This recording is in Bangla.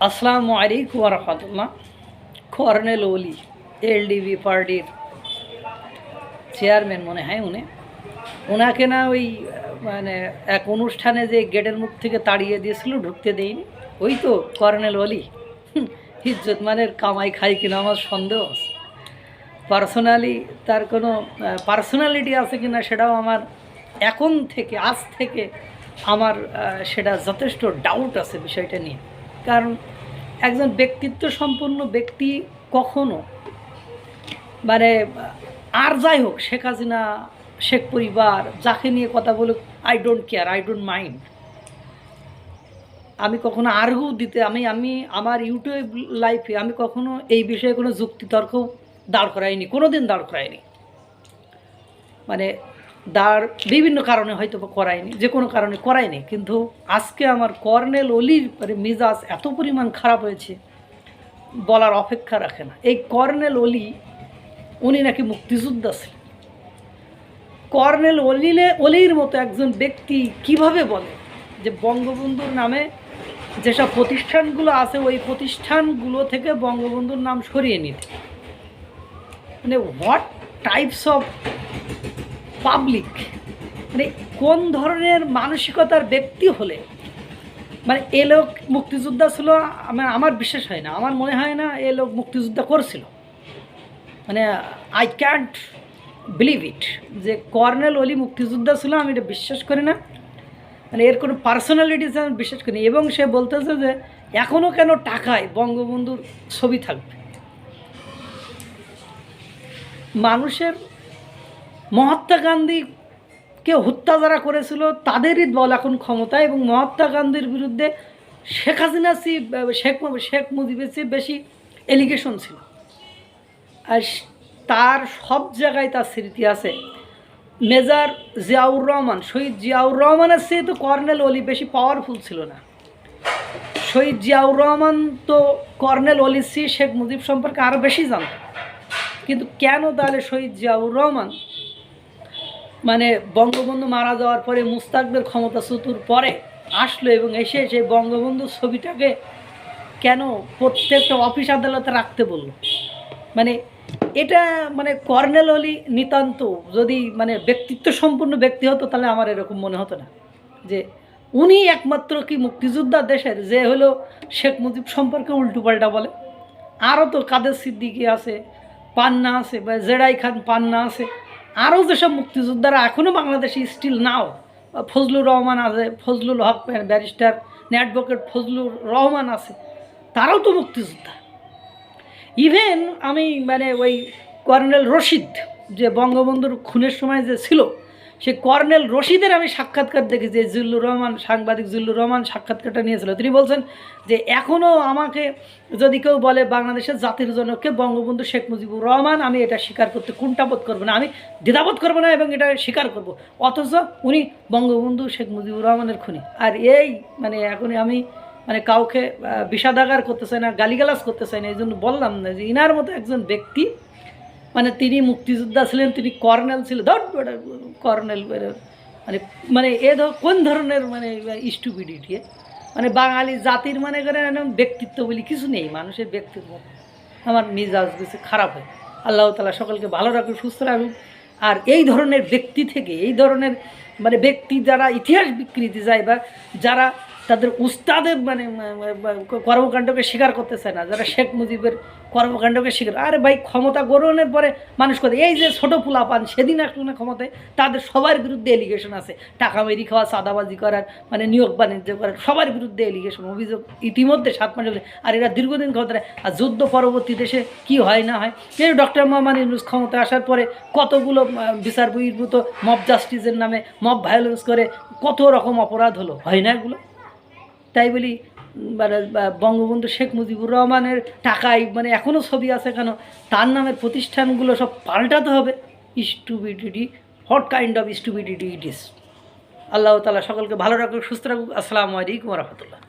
আসসালামু আলাইকুম ওয়া রাহমাতুল্লাহ। কর্নেল ওলি এলডিবি পার্টির চেয়ারম্যান মনে হয় ওনাকে না ওই মানে এক অনুষ্ঠানে যে গেটের মুখ থেকে তাড়িয়ে দিয়েছিল, ঢুকতে দেয়নি, ওই তো কর্নেল ওলি। ইজ্জত মানের কামাই খাই কিনা আমার সন্দেহ আছে। পার্সোনালি তার কোনো পার্সোনালিটি আছে কিনা সেটাও আমার আজ থেকে আমার সেটা যথেষ্ট ডাউট আছে বিষয়টা নিয়ে। কারণ একজন ব্যক্তিত্ব সম্পন্ন ব্যক্তি কখনো মানে আর যাই হোক, শেখ হাসিনা, শেখ পরিবার যাকে নিয়ে কথা বলুক, I don't care, I don't mind. আমি কখনো আর্গু দিতে আমি আমার ইউটিউব লাইফে আমি কখনো এই বিষয়ে কোনো যুক্তিতর্ক দাঁড় করাইনি, কোনো দিন দাঁড় করাইনি। মানে বিভিন্ন কারণে হয়তো করায়নি, যে কোনো কারণে করায়নি। কিন্তু আজকে আমার কর্নেল ওলির মিজাজ এত পরিমাণ খারাপ হয়েছে, বলার অপেক্ষা রাখে না। এই কর্নেল ওলি উনি নাকি মুক্তিযোদ্ধা ছিলেন। কর্নেল ওলির মতো একজন ব্যক্তি কিভাবে বলে যে বঙ্গবন্ধুর নামে যেসব প্রতিষ্ঠানগুলো আছে ওই প্রতিষ্ঠানগুলো থেকে বঙ্গবন্ধুর নাম সরিয়ে নিতে? মানে হোয়াট টাইপস অফ পাবলিক, মানে কোন ধরনের মানসিকতার ব্যক্তি হলে মানে এ লোক মুক্তিযোদ্ধা ছিল? আমার বিশ্বাস হয় না, আমার মনে হয় না এ লোক মুক্তিযোদ্ধা করছিল। মানে আই ক্যান্ট বিলিভ ইট যে কর্নেল ওলি মুক্তিযোদ্ধা ছিল, আমি এটা বিশ্বাস করি না। মানে এর কোনো পার্সোনালিটিস আমি বিশ্বাস করি না। এবং সে বলতেছে যে এখনও কেন টাকায় বঙ্গবন্ধুর ছবি থাকবে। মানুষের মহাত্মা গান্ধীকে হত্যা যারা করেছিল তাদেরই দল এখন ক্ষমতায়, এবং মহাত্মা গান্ধীর বিরুদ্ধে শেখ হাসিনা শেখ মুজিবের চেয়ে বেশি এলিগেশন ছিল। আর তার সব জায়গায় তার স্মৃতি আছে। মেজর জিয়াউর রহমান, শহীদ জিয়াউর রহমানের চেয়ে তো কর্নেল ওলি বেশি পাওয়ারফুল ছিল না। শহীদ জিয়াউর রহমান তো কর্নেল ওলির চেয়ে শেখ মুজিব সম্পর্কে আরও বেশি জানত। কিন্তু কেন তাহলে শহীদ জিয়াউর রহমান মানে বঙ্গবন্ধু মারা যাওয়ার পরে মুস্তাকদের ক্ষমতাচ্যুতির পরে আসলো এবং এসে সেই বঙ্গবন্ধুর ছবিটাকে কেন প্রত্যেকটা অফিস আদালতে রাখতে বলল? মানে এটা মানে কর্নেল ওলি নিতান্ত যদি মানে ব্যক্তিত্ব সম্পন্ন ব্যক্তি হতো তাহলে আমার এরকম মনে হতো না যে উনি একমাত্র কি মুক্তিযোদ্ধা দেশের যে হলো শেখ মুজিব সম্পর্কে উল্টোপাল্টা বলে। আরও তো কাদের সিদ্দিকী আছে, পান্না আছে, বা জেরাই খান পান্না আছে, আরও যেসব মুক্তিযোদ্ধারা এখনও বাংলাদেশে স্টিল নাও, ফজলুর রহমান আছে, ফজলুল হক ব্যারিস্টার অ্যাডভোকেট ফজলুর রহমান আছে, তারাও তো মুক্তিযোদ্ধা। ইভেন আমি মানে ওই কর্নেল রশিদ যে বঙ্গবন্ধুর খুনের সময় যে ছিল, সে কর্নেল রশিদের আমি সাক্ষাৎকার দেখেছি। জিল্লুর রহমান, সাংবাদিক জিল্লুর রহমান সাক্ষাৎকারটা নিয়েছিল। তিনি বলছেন যে এখনও আমাকে যদি কেউ বলে বাংলাদেশের জাতির জনককে বঙ্গবন্ধু শেখ মুজিবুর রহমান, আমি এটা স্বীকার করতে কুণ্ঠাবোধ করবো না, আমি দ্বিধাবোধ করবো না এবং এটা স্বীকার করব। অথচ উনি বঙ্গবন্ধু শেখ মুজিবুর রহমানের খুনি। আর এই মানে এখনই আমি মানে কাউকে বিষাদাগার করতে চাই না, গালিগালাজ করতে চাই না। এই জন্য বললাম না যে ইনার মতো একজন ব্যক্তি মানে তিনি মুক্তিযোদ্ধা ছিলেন, তিনি কর্নেল ছিলেন, কর্নেল মানে মানে কোন ধরনের মানে স্টুপিডিটি। মানে বাঙালি জাতির মানে করেন ব্যক্তিত্ব বলি কিছু নেই, মানুষের ব্যক্তিত্ব। আমার মিজাজ কিছু খারাপ হয়। আল্লাহ তাআলা সকলকে ভালো রাখুক, সুস্থ রাখুক। আর এই ধরনের ব্যক্তি থেকে, এই ধরনের মানে ব্যক্তি যারা ইতিহাস বিকৃতি যায় বা যারা তাদের উস্তাদের মানে কর্মকাণ্ডকে স্বীকার করতে চায় না, যারা শেখ মুজিবের কর্মকাণ্ডকে স্বীকার, আরে ভাই ক্ষমতা গ্রহণের পরে মানুষ করে এই যে ছোটো পোলাপান সেদিন আসলো না ক্ষমতায়, তাদের সবার বিরুদ্ধে এলিগেশন আছে। টাকা মেরি খাওয়া, চাঁদাবাজি করার, মানে নিয়োগ বাণিজ্য করার, সবার বিরুদ্ধে এলিগেশন, অভিযোগ ইতিমধ্যে 7 মাস। আর এরা দীর্ঘদিন ক্ষমতায়। আর যুদ্ধ পরবর্তী দেশে কি হয় না হয়, এই ডক্টর মোহাম্মদ ইউনূস ক্ষমতা আসার পরে কতগুলো বিচার বহির্ভূত মব জাস্টিসের নামে মব ভায়োলেন্স করে কত রকম অপরাধ হলো, হয় না এগুলো? তাই বলি মানে বঙ্গবন্ধু শেখ মুজিবুর রহমানের টাকায় মানে এখনও ছবি আছে কেন, তার নামের প্রতিষ্ঠানগুলো সব পাল্টাতে হবে? Stupidity, what kind of stupidity it is. আল্লাহ তাআলা সকলকে ভালো রাখুক, সুস্থ রাখুক। আসসালামু আলাইকুম ওয়া রাহমাতুল্লাহ।